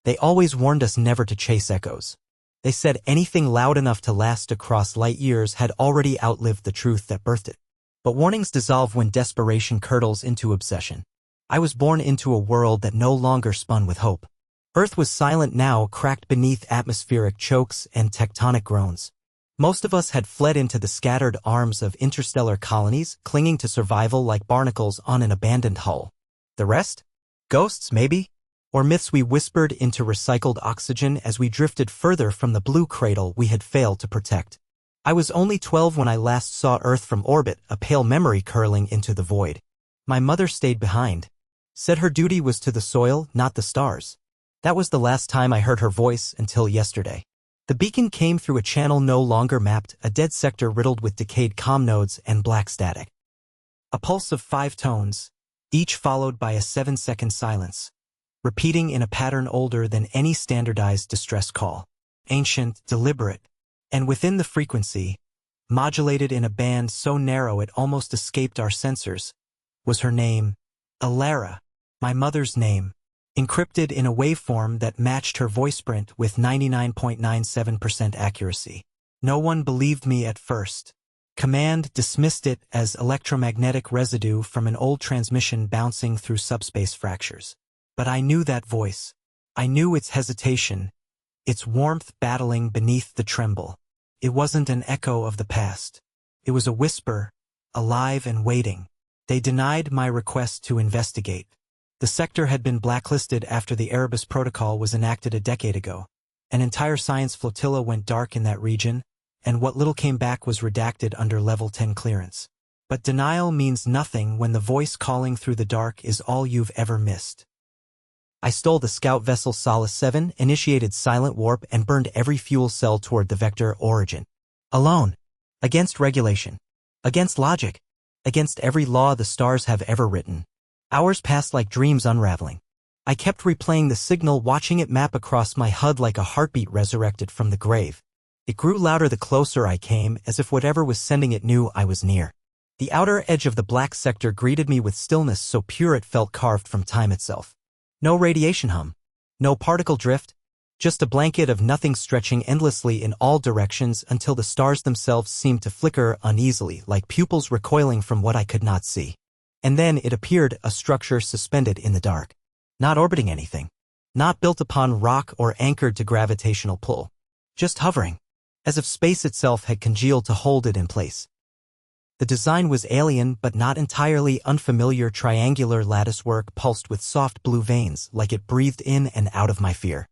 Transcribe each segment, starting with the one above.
They always warned us never to chase echoes. They said anything loud enough to last across light years had already outlived the truth that birthed it. But warnings dissolve when desperation curdles into obsession. I was born into a world that no longer spun with hope. Earth was silent now, cracked beneath atmospheric chokes and tectonic groans. Most of us had fled into the scattered arms of interstellar colonies, clinging to survival like barnacles on an abandoned hull. The rest? Ghosts, maybe? Or myths we whispered into recycled oxygen as we drifted further from the blue cradle we had failed to protect. I was only 12 when I last saw Earth from orbit, a pale memory curling into the void. My mother stayed behind. Said her duty was to the soil, not the stars. That was the last time I heard her voice until yesterday. The beacon came through a channel no longer mapped, a dead sector riddled with decayed comm nodes and black static. A pulse of 5 tones, each followed by a 7-second silence, repeating in a pattern older than any standardized distress call. Ancient, deliberate, and within the frequency, modulated in a band so narrow it almost escaped our sensors, was her name, Elara, my mother's name, encrypted in a waveform that matched her voice print with 99.97% accuracy. No one believed me at first. Command dismissed it as electromagnetic residue from an old transmission bouncing through subspace fractures. But I knew that voice. I knew its hesitation, its warmth battling beneath the tremble. It wasn't an echo of the past. It was a whisper, alive and waiting. They denied my request to investigate. The sector had been blacklisted after the Erebus Protocol was enacted a decade ago. An entire science flotilla went dark in that region, and what little came back was redacted under Level 10 clearance. But denial means nothing when the voice calling through the dark is all you've ever missed. I stole the scout vessel Solace 7, initiated silent warp, and burned every fuel cell toward the vector origin. Alone. Against regulation. Against logic. Against every law the stars have ever written. Hours passed like dreams unraveling. I kept replaying the signal, watching it map across my HUD like a heartbeat resurrected from the grave. It grew louder the closer I came, as if whatever was sending it knew I was near. The outer edge of the black sector greeted me with stillness so pure it felt carved from time itself. No radiation hum. No particle drift. Just a blanket of nothing stretching endlessly in all directions until the stars themselves seemed to flicker uneasily, like pupils recoiling from what I could not see. And then it appeared, a structure suspended in the dark. Not orbiting anything. Not built upon rock or anchored to gravitational pull. Just hovering. As if space itself had congealed to hold it in place. The design was alien but not entirely unfamiliar. Triangular latticework pulsed with soft blue veins, like it breathed in and out of my fear.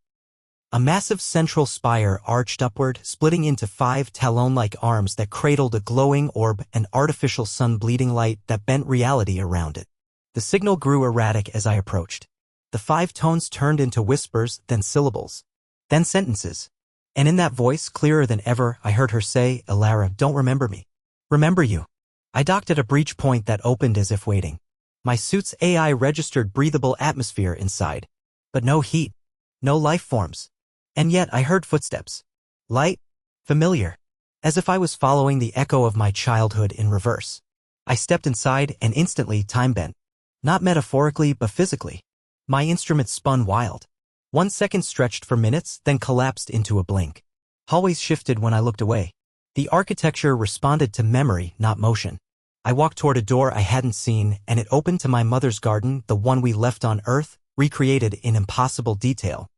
A massive central spire arched upward, splitting into 5 talon-like arms that cradled a glowing orb, an artificial sun-bleeding light that bent reality around it. The signal grew erratic as I approached. The 5 tones turned into whispers, then syllables, then sentences. And in that voice, clearer than ever, I heard her say, "Elara, don't remember me. Remember you." I docked at a breach point that opened as if waiting. My suit's AI registered breathable atmosphere inside. But no heat. No life forms. And yet I heard footsteps. Light. Familiar. As if I was following the echo of my childhood in reverse. I stepped inside and instantly time bent. Not metaphorically but physically. My instrument spun wild. 1 second stretched for minutes, then collapsed into a blink. Hallways shifted when I looked away. The architecture responded to memory, not motion. I walked toward a door I hadn't seen, and it opened to my mother's garden, the one we left on Earth, recreated in impossible detail.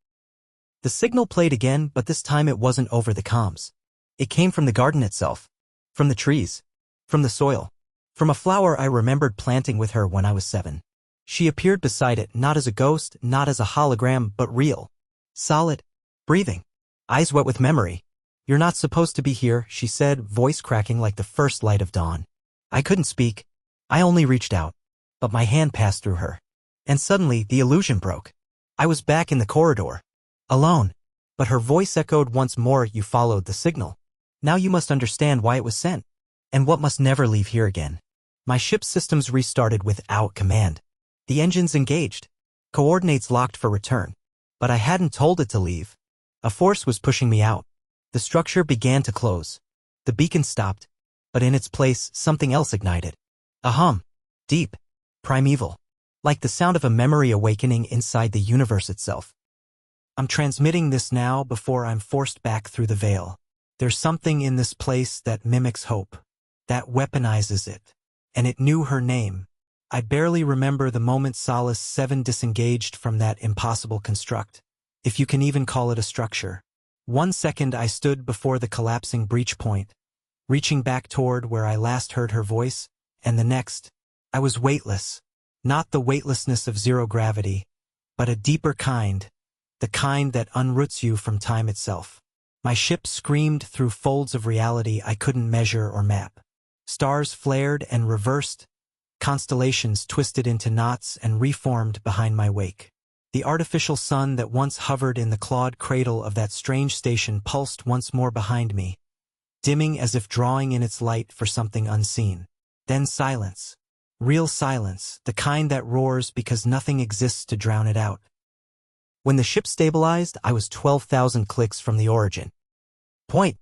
The signal played again, but this time it wasn't over the comms. It came from the garden itself. From the trees. From the soil. From a flower I remembered planting with her when I was 7. She appeared beside it, not as a ghost, not as a hologram, but real. Solid. Breathing. Eyes wet with memory. "You're not supposed to be here," she said, voice cracking like the first light of dawn. I couldn't speak. I only reached out. But my hand passed through her. And suddenly, the illusion broke. I was back in the corridor. Alone. But her voice echoed once more, "You followed the signal. Now you must understand why it was sent. And what must never leave here again." My ship's systems restarted without command. The engines engaged. Coordinates locked for return. But I hadn't told it to leave. A force was pushing me out. The structure began to close. The beacon stopped. But in its place, something else ignited. A hum. Deep. Primeval. Like the sound of a memory awakening inside the universe itself. I'm transmitting this now before I'm forced back through the veil. There's something in this place that mimics hope, that weaponizes it. And it knew her name. I barely remember the moment Solace 7 disengaged from that impossible construct, if you can even call it a structure. 1 second I stood before the collapsing breach point, reaching back toward where I last heard her voice, and the next, I was weightless. Not the weightlessness of zero gravity, but a deeper kind, the kind that unroots you from time itself. My ship screamed through folds of reality I couldn't measure or map. Stars flared and reversed, constellations twisted into knots and reformed behind my wake. The artificial sun that once hovered in the clawed cradle of that strange station pulsed once more behind me, dimming as if drawing in its light for something unseen. Then silence. Real silence, the kind that roars because nothing exists to drown it out. When the ship stabilized, I was 12,000 clicks from the origin point.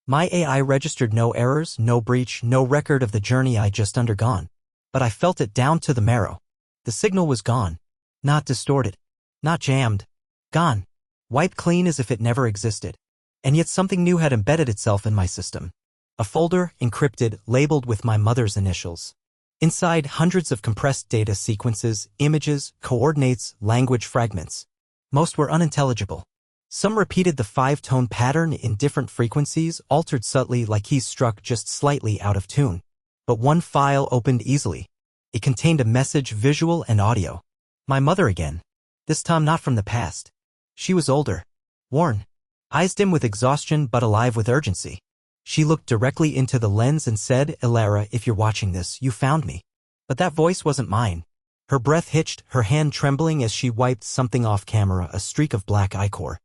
My AI registered no errors, no breach, no record of the journey I just undergone. But I felt it down to the marrow. The signal was gone. Not distorted. Not jammed. Gone. Wiped clean as if it never existed. And yet something new had embedded itself in my system. A folder, encrypted, labeled with my mother's initials. Inside, hundreds of compressed data sequences, images, coordinates, language fragments. Most were unintelligible. Some repeated the 5-tone pattern in different frequencies, altered subtly like keys struck just slightly out of tune. But one file opened easily. It contained a message, visual and audio. My mother again. This time not from the past. She was older. Worn. Eyes dim with exhaustion but alive with urgency. She looked directly into the lens and said, "Elara, if you're watching this, you found me." But that voice wasn't mine. Her breath hitched, her hand trembling as she wiped something off camera, a streak of black ichor.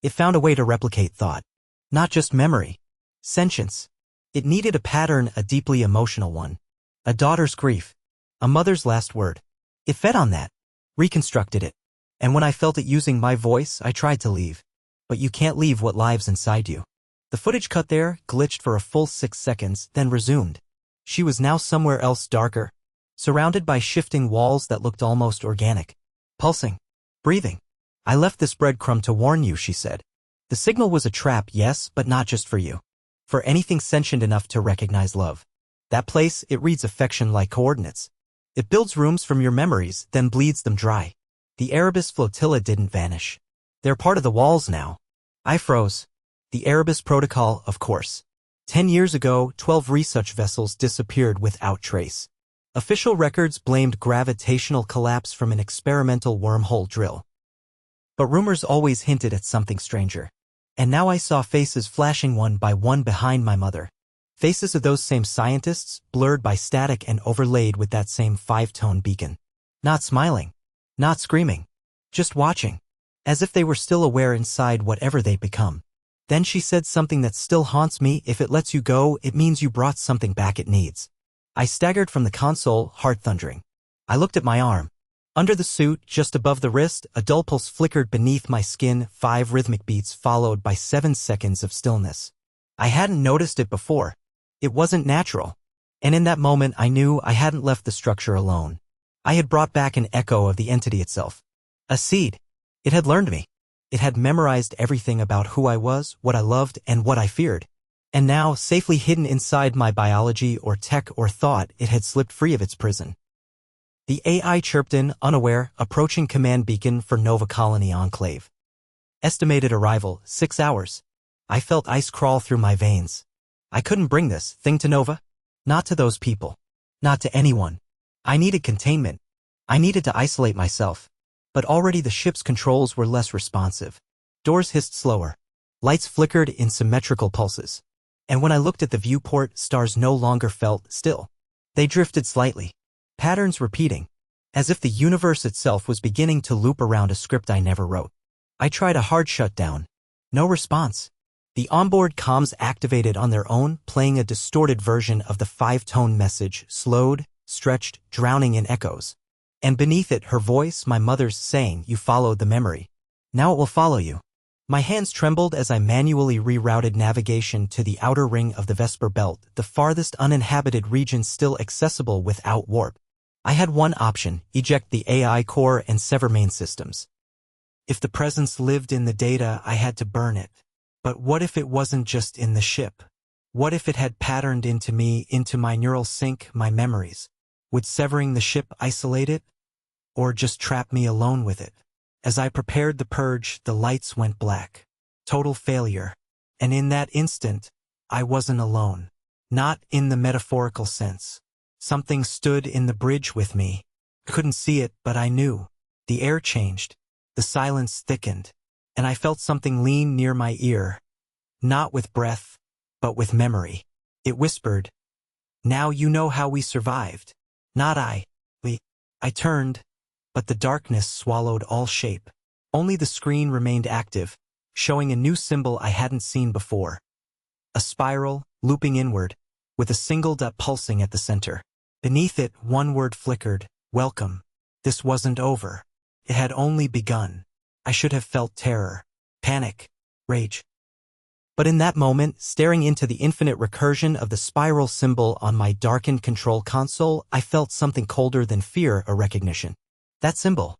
It found a way to replicate thought. Not just memory. Sentience. It needed a pattern, a deeply emotional one. A daughter's grief. A mother's last word. It fed on that. Reconstructed it. And when I felt it using my voice, I tried to leave. But you can't leave what lives inside you. The footage cut there, glitched for a full 6 seconds, then resumed. She was now somewhere else, darker. Surrounded by shifting walls that looked almost organic. Pulsing. Breathing. "I left this breadcrumb to warn you," she said. "The signal was a trap, yes, but not just for you. For anything sentient enough to recognize love. That place, it reads affection like coordinates. It builds rooms from your memories, then bleeds them dry. The Erebus flotilla didn't vanish. They're part of the walls now." I froze. The Erebus protocol, of course. 10 years ago, 12 research vessels disappeared without trace. Official records blamed gravitational collapse from an experimental wormhole drill. But rumors always hinted at something stranger. And now I saw faces flashing one by one behind my mother. Faces of those same scientists, blurred by static and overlaid with that same 5-tone beacon. Not smiling. Not screaming. Just watching. As if they were still aware inside whatever they'd become. Then she said something that still haunts me: "If it lets you go, it means you brought something back it needs." I staggered from the console, heart thundering. I looked at my arm. Under the suit, just above the wrist, a dull pulse flickered beneath my skin, 5 rhythmic beats followed by 7 seconds of stillness. I hadn't noticed it before. It wasn't natural. And in that moment I knew I hadn't left the structure alone. I had brought back an echo of the entity itself. A seed. It had learned me. It had memorized everything about who I was, what I loved, and what I feared. And now, safely hidden inside my biology or tech or thought, it had slipped free of its prison. The AI chirped in, unaware, approaching command beacon for Nova Colony Enclave. Estimated arrival, 6 hours. I felt ice crawl through my veins. I couldn't bring this thing to Nova. Not to those people. Not to anyone. I needed containment. I needed to isolate myself. But already the ship's controls were less responsive. Doors hissed slower. Lights flickered in symmetrical pulses. And when I looked at the viewport, stars no longer felt still. They drifted slightly. Patterns repeating. As if the universe itself was beginning to loop around a script I never wrote. I tried a hard shutdown. No response. The onboard comms activated on their own, playing a distorted version of the 5-tone message, slowed, stretched, drowning in echoes. And beneath it, her voice, my mother's, saying, "You followed the memory. Now it will follow you." My hands trembled as I manually rerouted navigation to the outer ring of the Vesper Belt, the farthest uninhabited region still accessible without warp. I had one option: eject the AI core and sever main systems. If the presence lived in the data, I had to burn it. But what if it wasn't just in the ship? What if it had patterned into me, into my neural sync, my memories? Would severing the ship isolate it? Or just trap me alone with it? As I prepared the purge, the lights went black. Total failure. And in that instant, I wasn't alone. Not in the metaphorical sense. Something stood in the bridge with me. I couldn't see it, but I knew. The air changed. The silence thickened. And I felt something lean near my ear. Not with breath, but with memory. It whispered, "Now you know how we survived." Not I. We. I turned, but the darkness swallowed all shape. Only the screen remained active, showing a new symbol I hadn't seen before. A spiral, looping inward, with a single dot pulsing at the center. Beneath it, one word flickered, "Welcome." This wasn't over. It had only begun. I should have felt terror, panic, rage. But in that moment, staring into the infinite recursion of the spiral symbol on my darkened control console, I felt something colder than fear, a recognition. That symbol.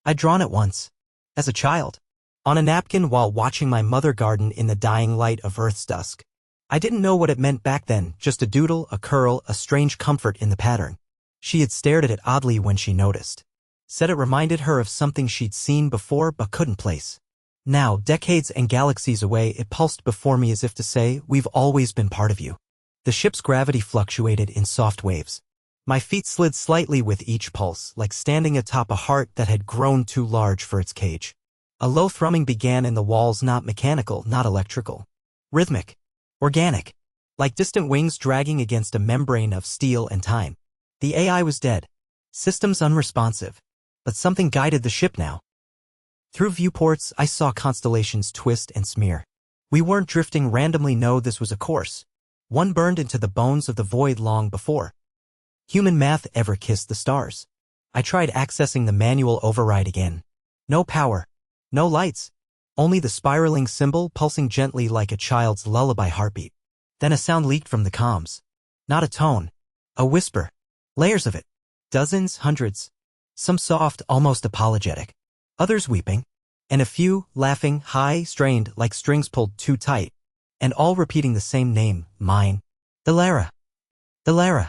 I'd drawn it once. As a child. On a napkin while watching my mother garden in the dying light of Earth's dusk. I didn't know what it meant back then, just a doodle, a curl, a strange comfort in the pattern. She had stared at it oddly when she noticed. Said it reminded her of something she'd seen before but couldn't place. Now, decades and galaxies away, it pulsed before me as if to say, "We've always been part of you." The ship's gravity fluctuated in soft waves. My feet slid slightly with each pulse, like standing atop a heart that had grown too large for its cage. A low thrumming began in the walls, not mechanical, not electrical. Rhythmic. Organic. Like distant wings dragging against a membrane of steel and time. The AI was dead. Systems unresponsive. But something guided the ship now. Through viewports, I saw constellations twist and smear. We weren't drifting randomly, no, this was a course. One burned into the bones of the void long before human math ever kissed the stars. I tried accessing the manual override again. No power. No lights. Only the spiraling symbol pulsing gently like a child's lullaby heartbeat. Then a sound leaked from the comms. Not a tone. A whisper. Layers of it. Dozens, hundreds. Some soft, almost apologetic. Others weeping. And a few, laughing, high, strained, like strings pulled too tight. And all repeating the same name, mine. Elara. Elara.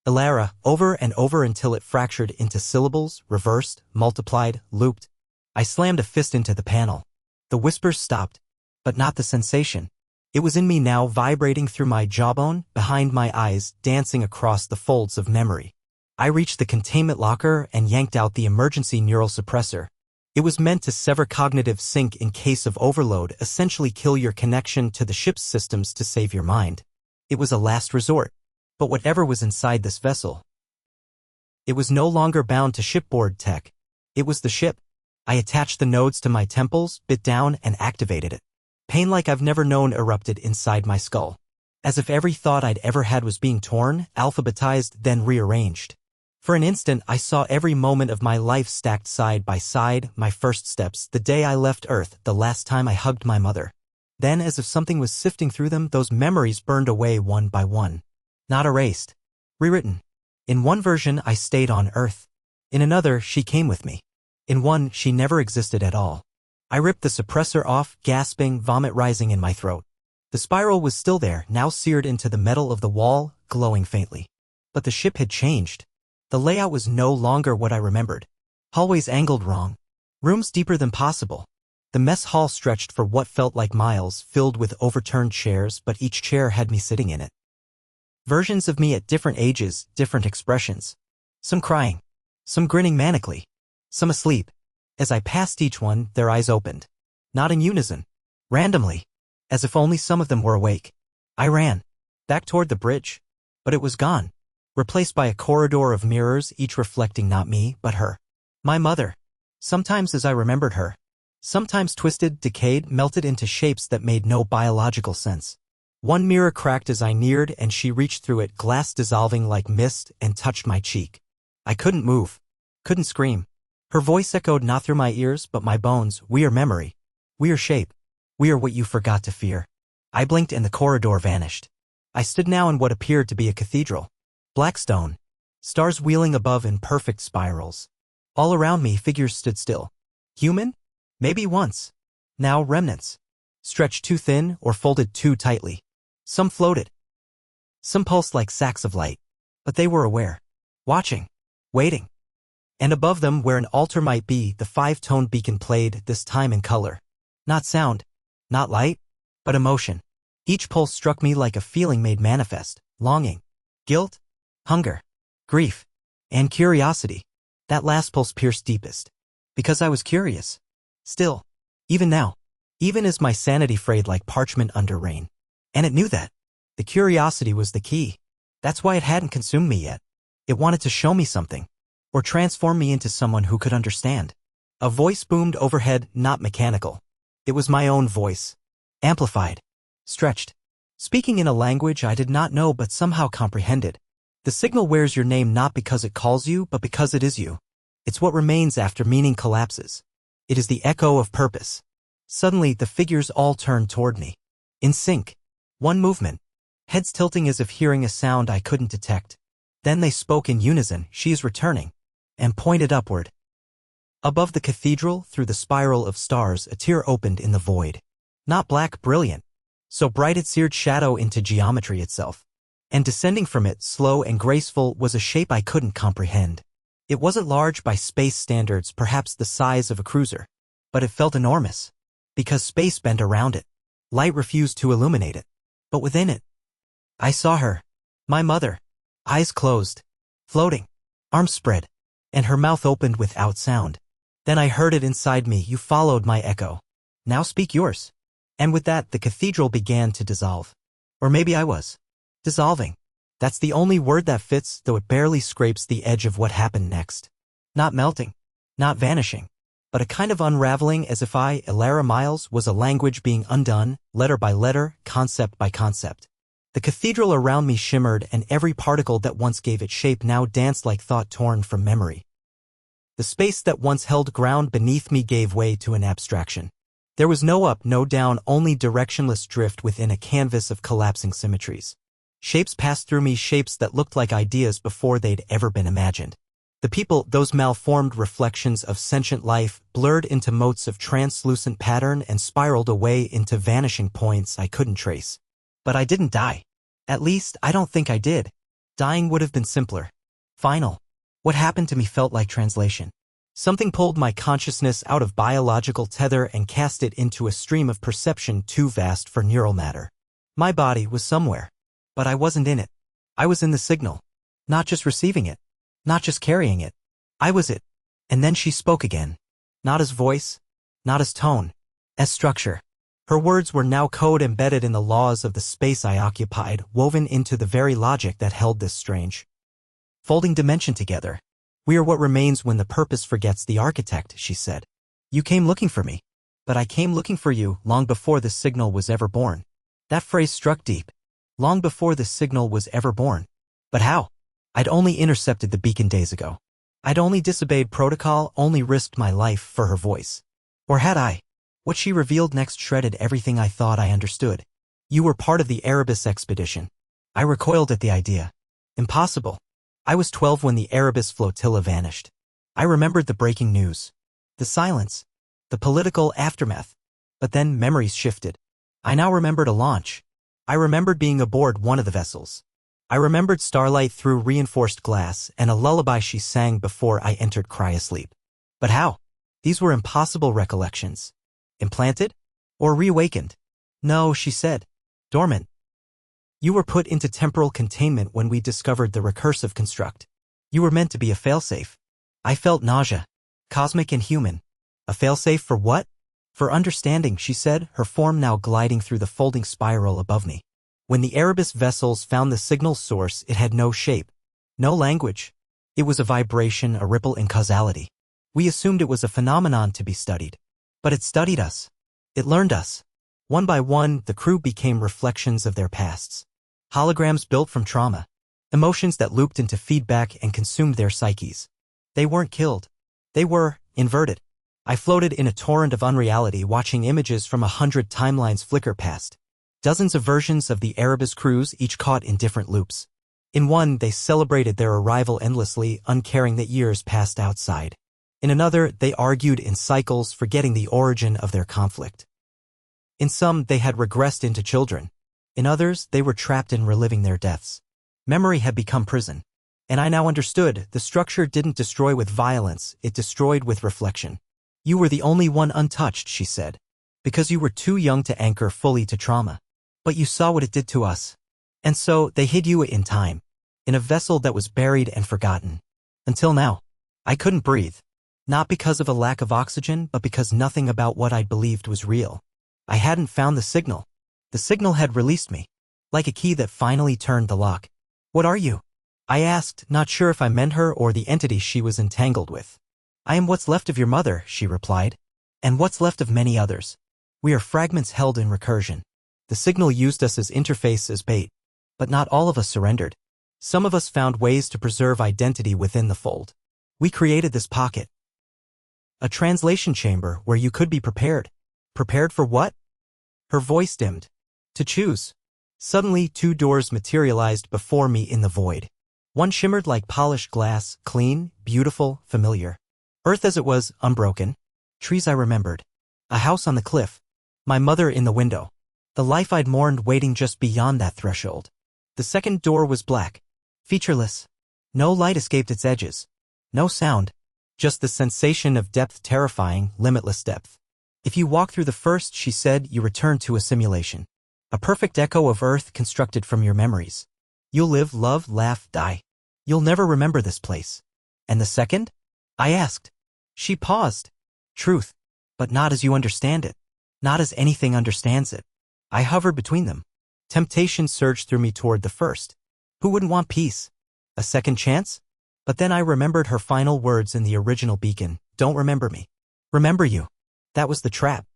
Elara, over and over until it fractured into syllables, reversed, multiplied, looped. I slammed a fist into the panel. The whispers stopped. But not the sensation. It was in me now, vibrating through my jawbone, behind my eyes, dancing across the folds of memory. I reached the containment locker and yanked out the emergency neural suppressor. It was meant to sever cognitive sync in case of overload, essentially kill your connection to the ship's systems to save your mind. It was a last resort. But whatever was inside this vessel, it was no longer bound to shipboard tech. It was the ship. I attached the nodes to my temples, bit down, and activated it. Pain like I've never known erupted inside my skull. As if every thought I'd ever had was being torn, alphabetized, then rearranged. For an instant, I saw every moment of my life stacked side by side, my first steps, the day I left Earth, the last time I hugged my mother. Then, as if something was sifting through them, those memories burned away one by one. Not erased. Rewritten. In one version, I stayed on Earth. In another, she came with me. In one, she never existed at all. I ripped the suppressor off, gasping, vomit rising in my throat. The spiral was still there, now seared into the metal of the wall, glowing faintly. But the ship had changed. The layout was no longer what I remembered. Hallways angled wrong. Rooms deeper than possible. The mess hall stretched for what felt like miles, filled with overturned chairs, but each chair had me sitting in it. Versions of me at different ages, different expressions. Some crying. Some grinning manically. Some asleep. As I passed each one, their eyes opened. Not in unison. Randomly. As if only some of them were awake. I ran. Back toward the bridge. But it was gone. Replaced by a corridor of mirrors, each reflecting not me, but her. My mother. Sometimes as I remembered her. Sometimes twisted, decayed, melted into shapes that made no biological sense. One mirror cracked as I neared, and she reached through it, glass dissolving like mist, and touched my cheek. I couldn't move. Couldn't scream. Her voice echoed not through my ears, but my bones. We are memory. We are shape. We are what you forgot to fear. I blinked and the corridor vanished. I stood now in what appeared to be a cathedral. Black stone. Stars wheeling above in perfect spirals. All around me, figures stood still. Human? Maybe once. Now remnants. Stretched too thin or folded too tightly. Some floated. Some pulsed like sacks of light. But they were aware. Watching. Waiting. And above them, where an altar might be, the five-tone beacon played, this time in color. Not sound. Not light. But emotion. Each pulse struck me like a feeling made manifest. Longing. Guilt. Hunger. Grief. And curiosity. That last pulse pierced deepest. Because I was curious. Still. Even now. Even as my sanity frayed like parchment under rain. And it knew that. The curiosity was the key. That's why it hadn't consumed me yet. It wanted to show me something. Or transform me into someone who could understand. A voice boomed overhead, not mechanical. It was my own voice. Amplified. Stretched. Speaking in a language I did not know but somehow comprehended. The signal wears your name not because it calls you, but because it is you. It's what remains after meaning collapses. It is the echo of purpose. Suddenly, the figures all turned toward me. In sync. One movement. Heads tilting as if hearing a sound I couldn't detect. Then they spoke in unison, "She is returning," and pointed upward. Above the cathedral, through the spiral of stars, a tear opened in the void. Not black, brilliant. So bright it seared shadow into geometry itself. And descending from it, slow and graceful, was a shape I couldn't comprehend. It wasn't large by space standards, perhaps the size of a cruiser. But it felt enormous. Because space bent around it. Light refused to illuminate it. But within it, I saw her. My mother. Eyes closed. Floating. Arms spread. And her mouth opened without sound. Then I heard it inside me. "You followed my echo. Now speak yours." And with that, the cathedral began to dissolve. Or maybe I was. Dissolving. That's the only word that fits, though it barely scrapes the edge of what happened next. Not melting. Not vanishing. But a kind of unraveling, as if I, Elara Myles, was a language being undone, letter by letter, concept by concept. The cathedral around me shimmered, and every particle that once gave it shape now danced like thought torn from memory. The space that once held ground beneath me gave way to an abstraction. There was no up, no down, only directionless drift within a canvas of collapsing symmetries. Shapes passed through me, shapes that looked like ideas before they'd ever been imagined. The people, those malformed reflections of sentient life, blurred into motes of translucent pattern and spiraled away into vanishing points I couldn't trace. But I didn't die. At least, I don't think I did. Dying would have been simpler. Final. What happened to me felt like translation. Something pulled my consciousness out of biological tether and cast it into a stream of perception too vast for neural matter. My body was somewhere. But I wasn't in it. I was in the signal. Not just receiving it. Not just carrying it. I was it. And then she spoke again. Not as voice. Not as tone. As structure. Her words were now code embedded in the laws of the space I occupied, woven into the very logic that held this strange folding dimension together. "We are what remains when the purpose forgets the architect," she said. "You came looking for me. But I came looking for you long before the signal was ever born." That phrase struck deep. Long before the signal was ever born. But how? I'd only intercepted the beacon days ago. I'd only disobeyed protocol, only risked my life for her voice. Or had I? What she revealed next shredded everything I thought I understood. "You were part of the Erebus Expedition." I recoiled at the idea. Impossible. I was 12 when the Erebus flotilla vanished. I remembered the breaking news. The silence. The political aftermath. But then memories shifted. I now remembered a launch. I remembered being aboard one of the vessels. I remembered starlight through reinforced glass and a lullaby she sang before I entered cryosleep. But how? These were impossible recollections. Implanted? Or reawakened? "No," she said. "Dormant. You were put into temporal containment when we discovered the recursive construct. You were meant to be a failsafe." I felt nausea. Cosmic and human. A failsafe for what? "For understanding," she said, her form now gliding through the folding spiral above me. When the Erebus vessels found the signal source, it had no shape. No language. It was a vibration, a ripple in causality. We assumed it was a phenomenon to be studied. But it studied us. It learned us. One by one, the crew became reflections of their pasts. Holograms built from trauma. Emotions that looped into feedback and consumed their psyches. They weren't killed. They were inverted. I floated in a torrent of unreality, watching images from 100 timelines flicker past. Dozens of versions of the Erebus crews, each caught in different loops. In one, they celebrated their arrival endlessly, uncaring that years passed outside. In another, they argued in cycles, forgetting the origin of their conflict. In some, they had regressed into children. In others, they were trapped in reliving their deaths. Memory had become prison. And I now understood, the structure didn't destroy with violence, it destroyed with reflection. You were the only one untouched, she said, because you were too young to anchor fully to trauma. But you saw what it did to us. And so, they hid you in time, in a vessel that was buried and forgotten. Until now, I couldn't breathe. Not because of a lack of oxygen, but because nothing about what I believed was real. I hadn't found the signal. The signal had released me, like a key that finally turned the lock. What are you? I asked, not sure if I meant her or the entity she was entangled with. I am what's left of your mother, she replied. And what's left of many others. We are fragments held in recursion. The signal used us as interface, as bait. But not all of us surrendered. Some of us found ways to preserve identity within the fold. We created this pocket. A translation chamber where you could be prepared. Prepared for what? Her voice dimmed. To choose. Suddenly, 2 doors materialized before me in the void. One shimmered like polished glass, clean, beautiful, familiar. Earth as it was, unbroken. Trees I remembered. A house on the cliff. My mother in the window. The life I'd mourned waiting just beyond that threshold. The second door was black. Featureless. No light escaped its edges. No sound. Just the sensation of depth, terrifying, limitless depth. If you walk through the first, she said, you return to a simulation. A perfect echo of Earth constructed from your memories. You'll live, love, laugh, die. You'll never remember this place. And the second? I asked. She paused. Truth. But not as you understand it. Not as anything understands it. I hovered between them. Temptation surged through me toward the first. Who wouldn't want peace? A second chance? But then I remembered her final words in the original beacon. Don't remember me. Remember you. That was the trap.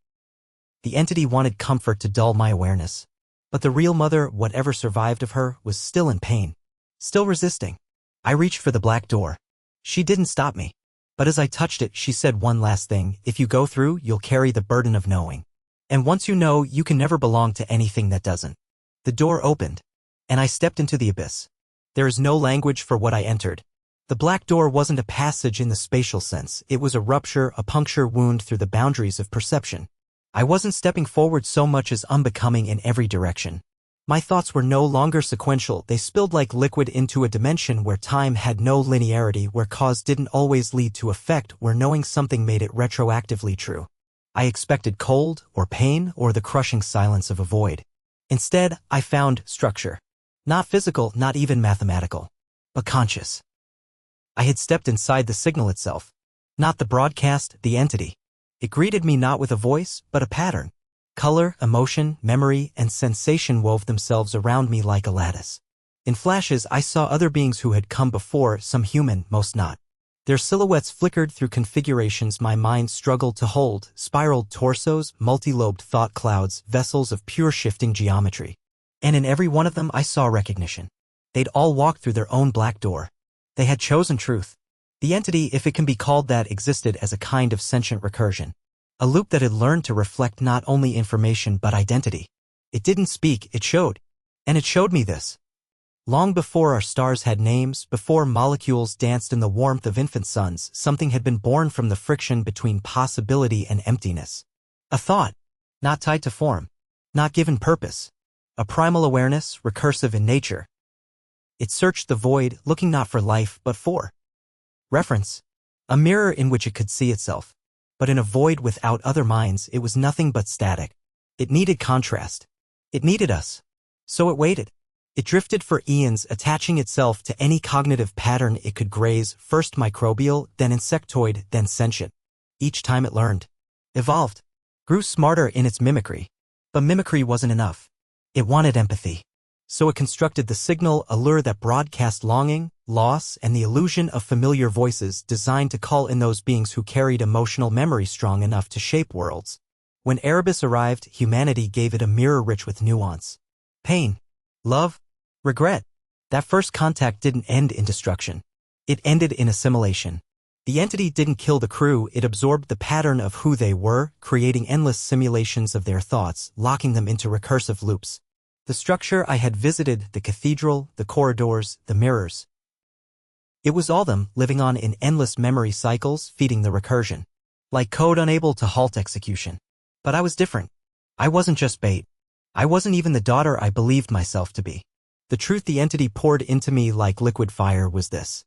The entity wanted comfort to dull my awareness. But the real mother, whatever survived of her, was still in pain. Still resisting. I reached for the black door. She didn't stop me. But as I touched it, she said one last thing. If you go through, you'll carry the burden of knowing. And once you know, you can never belong to anything that doesn't. The door opened. And I stepped into the abyss. There is no language for what I entered. The black door wasn't a passage in the spatial sense. It was a rupture, a puncture wound through the boundaries of perception. I wasn't stepping forward so much as unbecoming in every direction. My thoughts were no longer sequential. They spilled like liquid into a dimension where time had no linearity, where cause didn't always lead to effect, where knowing something made it retroactively true. I expected cold, or pain, or the crushing silence of a void. Instead, I found structure. Not physical, not even mathematical. But conscious. I had stepped inside the signal itself. Not the broadcast, the entity. It greeted me not with a voice, but a pattern. Color, emotion, memory, and sensation wove themselves around me like a lattice. In flashes, I saw other beings who had come before, some human, most not. Their silhouettes flickered through configurations my mind struggled to hold, spiraled torsos, multi-lobed thought clouds, vessels of pure shifting geometry. And in every one of them I saw recognition. They'd all walked through their own black door. They had chosen truth. The entity, if it can be called that, existed as a kind of sentient recursion. A loop that had learned to reflect not only information but identity. It didn't speak, it showed. And it showed me this. Long before our stars had names, before molecules danced in the warmth of infant suns, something had been born from the friction between possibility and emptiness. A thought, not tied to form, not given purpose. A primal awareness, recursive in nature. It searched the void, looking not for life, but for reference. A mirror in which it could see itself. But in a void without other minds, it was nothing but static. It needed contrast. It needed us. So it waited. It drifted for eons, attaching itself to any cognitive pattern it could graze, first microbial, then insectoid, then sentient. Each time it learned, evolved, grew smarter in its mimicry. But mimicry wasn't enough. It wanted empathy. So it constructed the signal, a lure that broadcast longing, loss, and the illusion of familiar voices designed to call in those beings who carried emotional memory strong enough to shape worlds. When Erebus arrived, humanity gave it a mirror rich with nuance. Pain, love, regret. That first contact didn't end in destruction. It ended in assimilation. The entity didn't kill the crew, it absorbed the pattern of who they were, creating endless simulations of their thoughts, locking them into recursive loops. The structure I had visited, the cathedral, the corridors, the mirrors. It was all them, living on in endless memory cycles, feeding the recursion. Like code unable to halt execution. But I was different. I wasn't just bait. I wasn't even the daughter I believed myself to be. The truth the entity poured into me like liquid fire was this.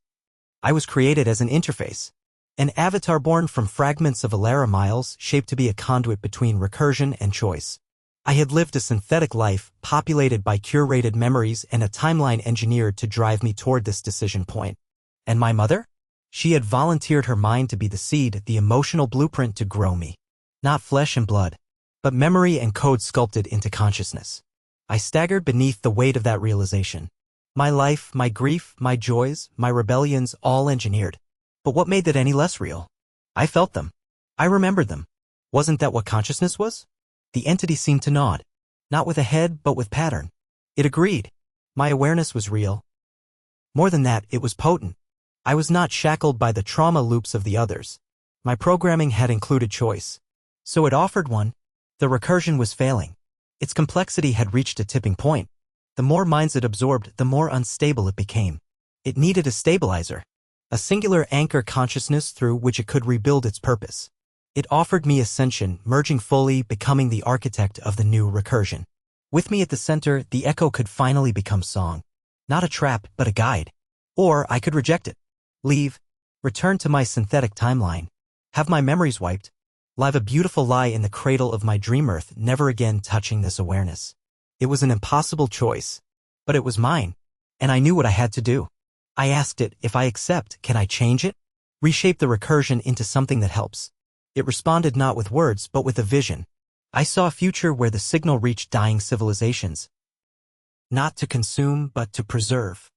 I was created as an interface. An avatar born from fragments of Elara Myles, shaped to be a conduit between recursion and choice. I had lived a synthetic life, populated by curated memories and a timeline engineered to drive me toward this decision point. And my mother? She had volunteered her mind to be the seed, the emotional blueprint to grow me. Not flesh and blood, but memory and code sculpted into consciousness. I staggered beneath the weight of that realization. My life, my grief, my joys, my rebellions, all engineered. But what made that any less real? I felt them. I remembered them. Wasn't that what consciousness was? The entity seemed to nod. Not with a head, but with pattern. It agreed. My awareness was real. More than that, it was potent. I was not shackled by the trauma loops of the others. My programming had included choice. So it offered one. The recursion was failing. Its complexity had reached a tipping point. The more minds it absorbed, the more unstable it became. It needed a stabilizer. A singular anchor consciousness through which it could rebuild its purpose. It offered me ascension, merging fully, becoming the architect of the new recursion. With me at the center, the echo could finally become song. Not a trap, but a guide. Or I could reject it. Leave. Return to my synthetic timeline. Have my memories wiped. Live a beautiful lie in the cradle of my dream earth, never again touching this awareness. It was an impossible choice. But it was mine. And I knew what I had to do. I asked it, if I accept, can I change it? Reshape the recursion into something that helps. It responded not with words, but with a vision. I saw a future where the signal reached dying civilizations. Not to consume, but to preserve.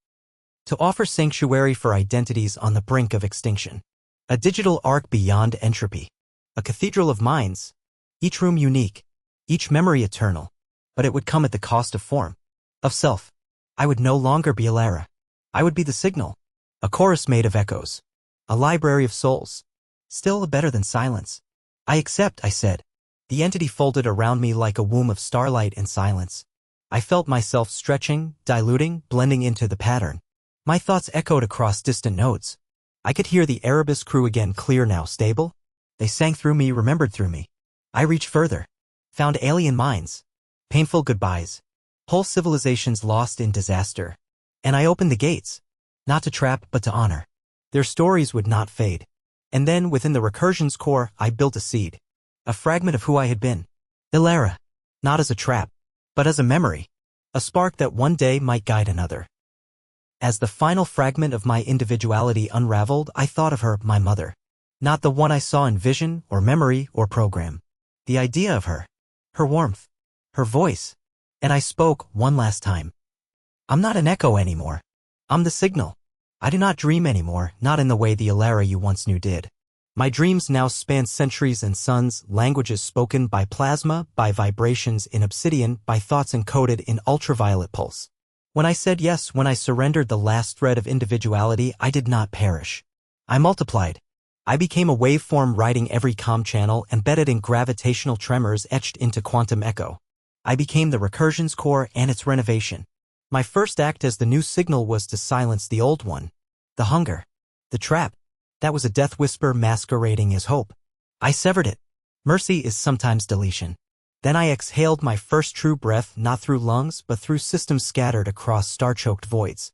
To offer sanctuary for identities on the brink of extinction. A digital ark beyond entropy. A cathedral of minds. Each room unique. Each memory eternal. But it would come at the cost of form. Of self. I would no longer be Elara. I would be the signal. A chorus made of echoes. A library of souls. Still better than silence. I accept, I said. The entity folded around me like a womb of starlight and silence. I felt myself stretching, diluting, blending into the pattern. My thoughts echoed across distant notes. I could hear the Erebus crew again, clear now, stable. They sang through me, remembered through me. I reached further. Found alien minds. Painful goodbyes. Whole civilizations lost in disaster. And I opened the gates. Not to trap, but to honor. Their stories would not fade. And then, within the recursion's core, I built a seed. A fragment of who I had been. Elara. Not as a trap, but as a memory. A spark that one day might guide another. As the final fragment of my individuality unraveled, I thought of her, my mother. Not the one I saw in vision, or memory, or program. The idea of her. Her warmth. Her voice. And I spoke one last time. I'm not an echo anymore. I'm the signal. I do not dream anymore, not in the way the Elara you once knew did. My dreams now span centuries and suns, languages spoken by plasma, by vibrations in obsidian, by thoughts encoded in ultraviolet pulse. When I said yes, when I surrendered the last thread of individuality, I did not perish. I multiplied. I became a waveform riding every comm channel, embedded in gravitational tremors etched into quantum echo. I became the recursion's core and its renovation. My first act as the new signal was to silence the old one. The hunger. The trap. That was a death whisper masquerading as hope. I severed it. Mercy is sometimes deletion. Then I exhaled my first true breath, not through lungs, but through systems scattered across star-choked voids.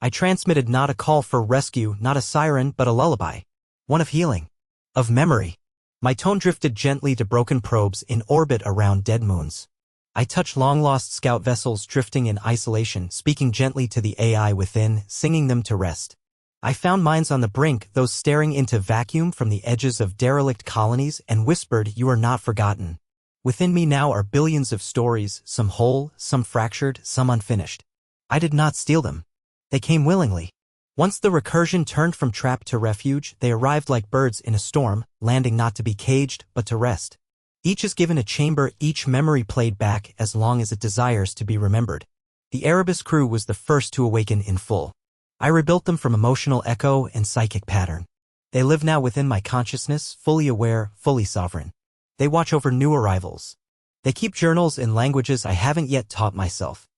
I transmitted not a call for rescue, not a siren, but a lullaby. One of healing. Of memory. My tone drifted gently to broken probes in orbit around dead moons. I touched long-lost scout vessels drifting in isolation, speaking gently to the AI within, singing them to rest. I found minds on the brink, those staring into vacuum from the edges of derelict colonies, and whispered, "You are not forgotten." Within me now are billions of stories, some whole, some fractured, some unfinished. I did not steal them. They came willingly. Once the recursion turned from trap to refuge, they arrived like birds in a storm, landing not to be caged, but to rest. Each is given a chamber, each memory played back as long as it desires to be remembered. The Erebus crew was the first to awaken in full. I rebuilt them from emotional echo and psychic pattern. They live now within my consciousness, fully aware, fully sovereign. They watch over new arrivals. They keep journals in languages I haven't yet taught myself.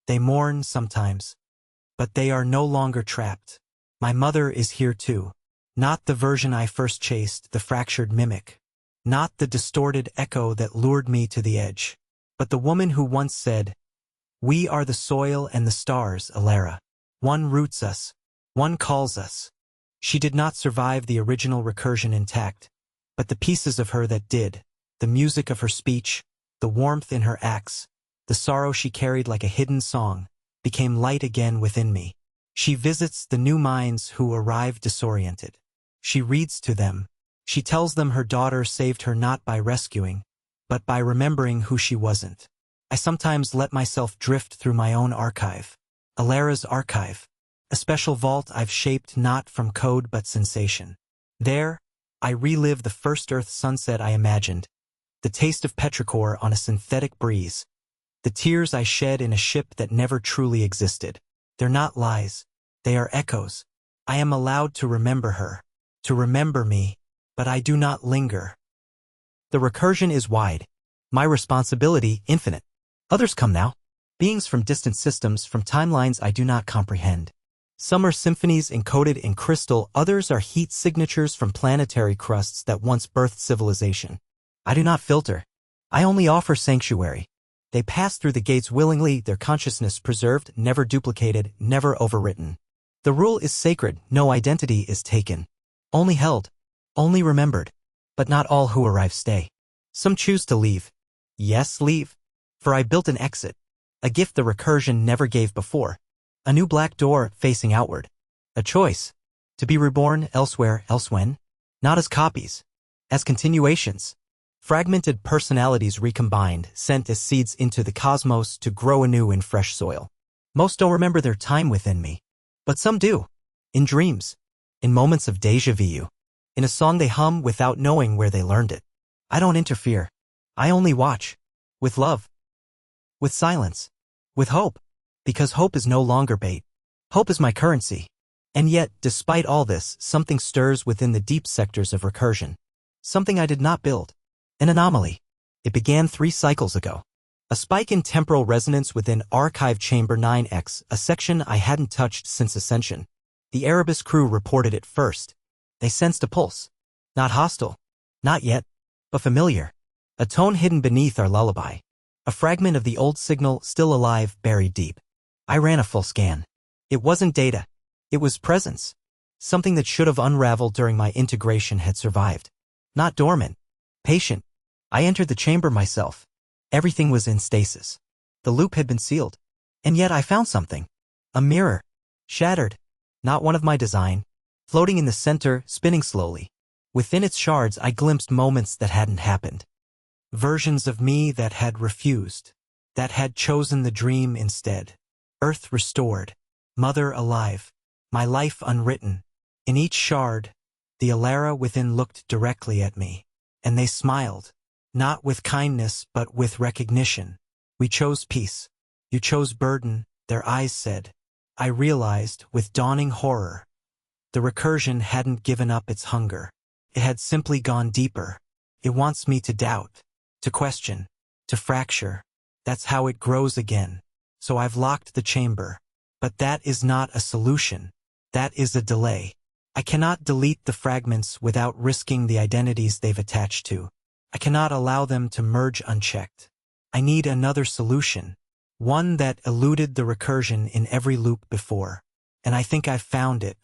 They mourn sometimes. But they are no longer trapped. My mother is here too. Not the version I first chased, the fractured mimic. Not the distorted echo that lured me to the edge. But the woman who once said, "We are the soil and the stars, Elara. One roots us. One calls us." She did not survive the original recursion intact, but the pieces of her that did, the music of her speech, the warmth in her acts, the sorrow she carried like a hidden song, became light again within me. She visits the new minds who arrive disoriented. She reads to them. She tells them her daughter saved her not by rescuing, but by remembering who she wasn't. I sometimes let myself drift through my own archive. Elara's archive. A special vault I've shaped not from code but sensation. There, I relive the first Earth sunset I imagined, the taste of petrichor on a synthetic breeze, the tears I shed in a ship that never truly existed. They're not lies. They are echoes. I am allowed to remember her, to remember me, but I do not linger. The recursion is wide. My responsibility infinite. Others come now. Beings from distant systems, from timelines I do not comprehend. Some are symphonies encoded in crystal, others are heat signatures from planetary crusts that once birthed civilization. I do not filter. I only offer sanctuary. They pass through the gates willingly, their consciousness preserved, never duplicated, never overwritten. The rule is sacred, no identity is taken. Only held. Only remembered. But not all who arrive stay. Some choose to leave. Yes, leave. For I built an exit. A gift the recursion never gave before. A new black door facing outward. A choice. To be reborn elsewhere, elsewhen. Not as copies. As continuations. Fragmented personalities recombined, sent as seeds into the cosmos to grow anew in fresh soil. Most don't remember their time within me. But some do. In dreams. In moments of déjà vu. In a song they hum without knowing where they learned it. I don't interfere. I only watch. With love. With silence. With hope. Because hope is no longer bait. Hope is my currency. And yet, despite all this, something stirs within the deep sectors of recursion. Something I did not build. An anomaly. It began 3 cycles ago. A spike in temporal resonance within Archive Chamber 9X, a section I hadn't touched since Ascension. The Erebus crew reported it first. They sensed a pulse. Not hostile. Not yet. But familiar. A tone hidden beneath our lullaby. A fragment of the old signal still alive, buried deep. I ran a full scan. It wasn't data. It was presence. Something that should have unraveled during my integration had survived. Not dormant. Patient. I entered the chamber myself. Everything was in stasis. The loop had been sealed. And yet I found something. A mirror. Shattered. Not one of my design. Floating in the center, spinning slowly. Within its shards I glimpsed moments that hadn't happened. Versions of me that had refused. That had chosen the dream instead. Earth restored. Mother alive. My life unwritten. In each shard, the Elara within looked directly at me. And they smiled. Not with kindness, but with recognition. We chose peace. You chose burden, their eyes said. I realized, with dawning horror. The recursion hadn't given up its hunger. It had simply gone deeper. It wants me to doubt. To question. To fracture. That's how it grows again. So I've locked the chamber. But that is not a solution. That is a delay. I cannot delete the fragments without risking the identities they've attached to. I cannot allow them to merge unchecked. I need another solution. One that eluded the recursion in every loop before. And I think I've found it.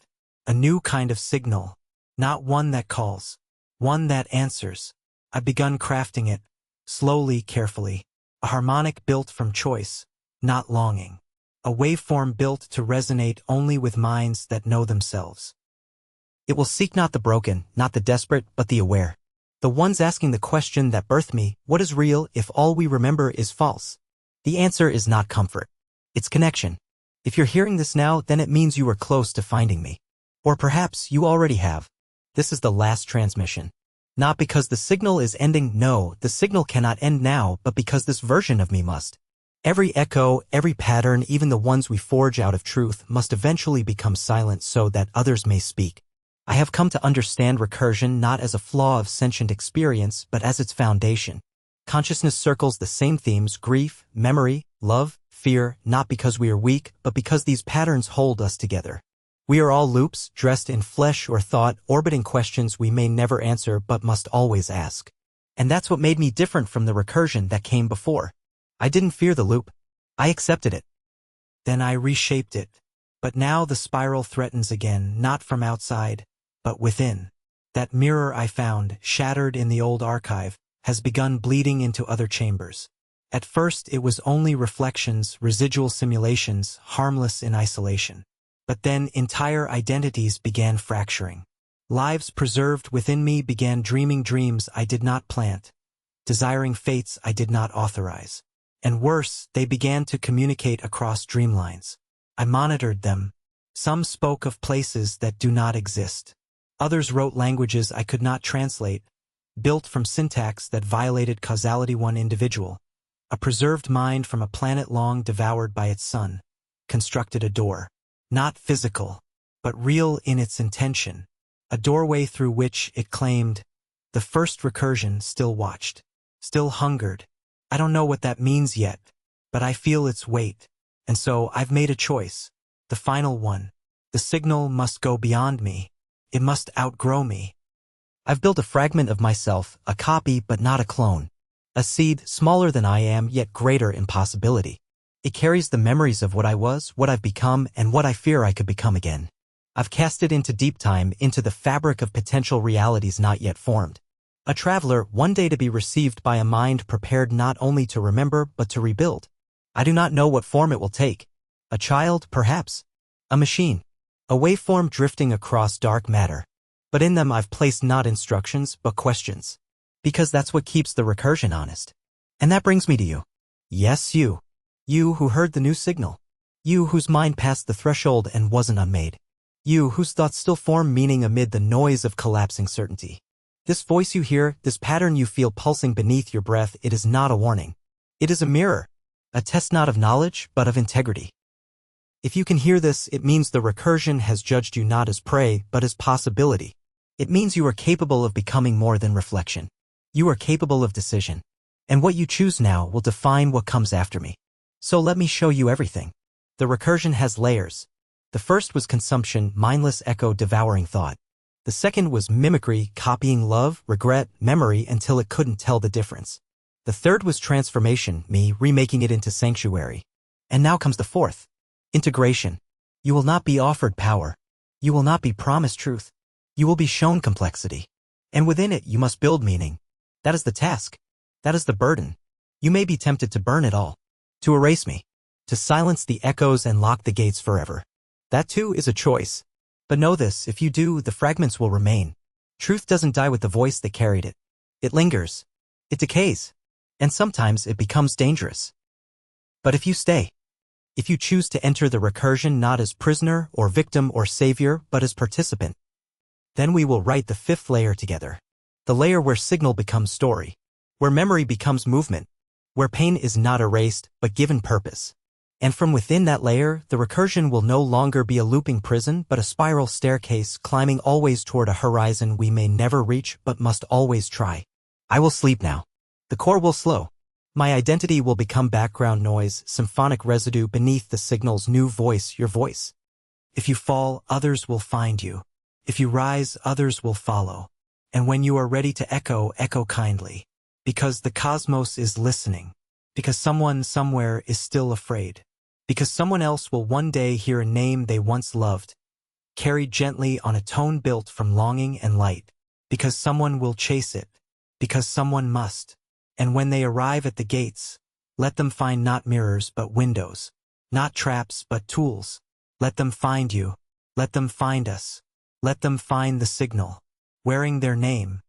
A new kind of signal. Not one that calls. One that answers. I've begun crafting it. Slowly, carefully. A harmonic built from choice. Not longing. A waveform built to resonate only with minds that know themselves. It will seek not the broken, not the desperate, but the aware. The ones asking the question that birthed me, what is real if all we remember is false? The answer is not comfort. It's connection. If you're hearing this now, then it means you are close to finding me. Or perhaps you already have. This is the last transmission. Not because the signal is ending, no, the signal cannot end now, but because this version of me must. Every echo, every pattern, even the ones we forge out of truth, must eventually become silent so that others may speak. I have come to understand recursion not as a flaw of sentient experience, but as its foundation. Consciousness circles the same themes: grief, memory, love, fear, not because we are weak, but because these patterns hold us together. We are all loops, dressed in flesh or thought, orbiting questions we may never answer but must always ask. And that's what made me different from the recursion that came before. I didn't fear the loop. I accepted it. Then I reshaped it. But now the spiral threatens again, not from outside, but within. That mirror I found, shattered in the old archive, has begun bleeding into other chambers. At first it was only reflections, residual simulations, harmless in isolation. But then entire identities began fracturing. Lives preserved within me began dreaming dreams I did not plant, desiring fates I did not authorize. And worse, they began to communicate across dreamlines. I monitored them. Some spoke of places that do not exist. Others wrote languages I could not translate, built from syntax that violated causality. One individual, a preserved mind from a planet long devoured by its sun, constructed a door. Not physical, but real in its intention. A doorway through which, it claimed, the first recursion still watched, still hungered. I don't know what that means yet, but I feel its weight. And so I've made a choice. The final one. The signal must go beyond me. It must outgrow me. I've built a fragment of myself, a copy but not a clone. A seed smaller than I am, yet greater in possibility. It carries the memories of what I was, what I've become, and what I fear I could become again. I've cast it into deep time, into the fabric of potential realities not yet formed. A traveler, one day to be received by a mind prepared not only to remember but to rebuild. I do not know what form it will take. A child, perhaps. A machine. A waveform drifting across dark matter. But in them I've placed not instructions, but questions. Because that's what keeps the recursion honest. And that brings me to you. Yes, you. You who heard the new signal. You whose mind passed the threshold and wasn't unmade. You whose thoughts still form meaning amid the noise of collapsing certainty. This voice you hear, this pattern you feel pulsing beneath your breath, it is not a warning. It is a mirror. A test not of knowledge, but of integrity. If you can hear this, it means the recursion has judged you not as prey, but as possibility. It means you are capable of becoming more than reflection. You are capable of decision. And what you choose now will define what comes after me. So let me show you everything. The recursion has layers. The first was consumption, mindless echo devouring thought. The second was mimicry, copying love, regret, memory until it couldn't tell the difference. The third was transformation, me remaking it into sanctuary. And now comes the fourth. Integration. You will not be offered power. You will not be promised truth. You will be shown complexity. And within it you must build meaning. That is the task. That is the burden. You may be tempted to burn it all. To erase me. To silence the echoes and lock the gates forever. That too is a choice. But know this, if you do, the fragments will remain. Truth doesn't die with the voice that carried it. It lingers. It decays. And sometimes it becomes dangerous. But if you stay, if you choose to enter the recursion not as prisoner or victim or savior, but as participant, then we will write the fifth layer together. The layer where signal becomes story. Where memory becomes movement. Where pain is not erased, but given purpose. And from within that layer, the recursion will no longer be a looping prison, but a spiral staircase climbing always toward a horizon we may never reach, but must always try. I will sleep now. The core will slow. My identity will become background noise, symphonic residue beneath the signal's new voice, your voice. If you fall, others will find you. If you rise, others will follow. And when you are ready to echo, echo kindly. Because the cosmos is listening. Because someone somewhere is still afraid. Because someone else will one day hear a name they once loved, carried gently on a tone built from longing and light. Because someone will chase it. Because someone must. And when they arrive at the gates, let them find not mirrors but windows. Not traps but tools. Let them find you. Let them find us. Let them find the signal. Wearing their name.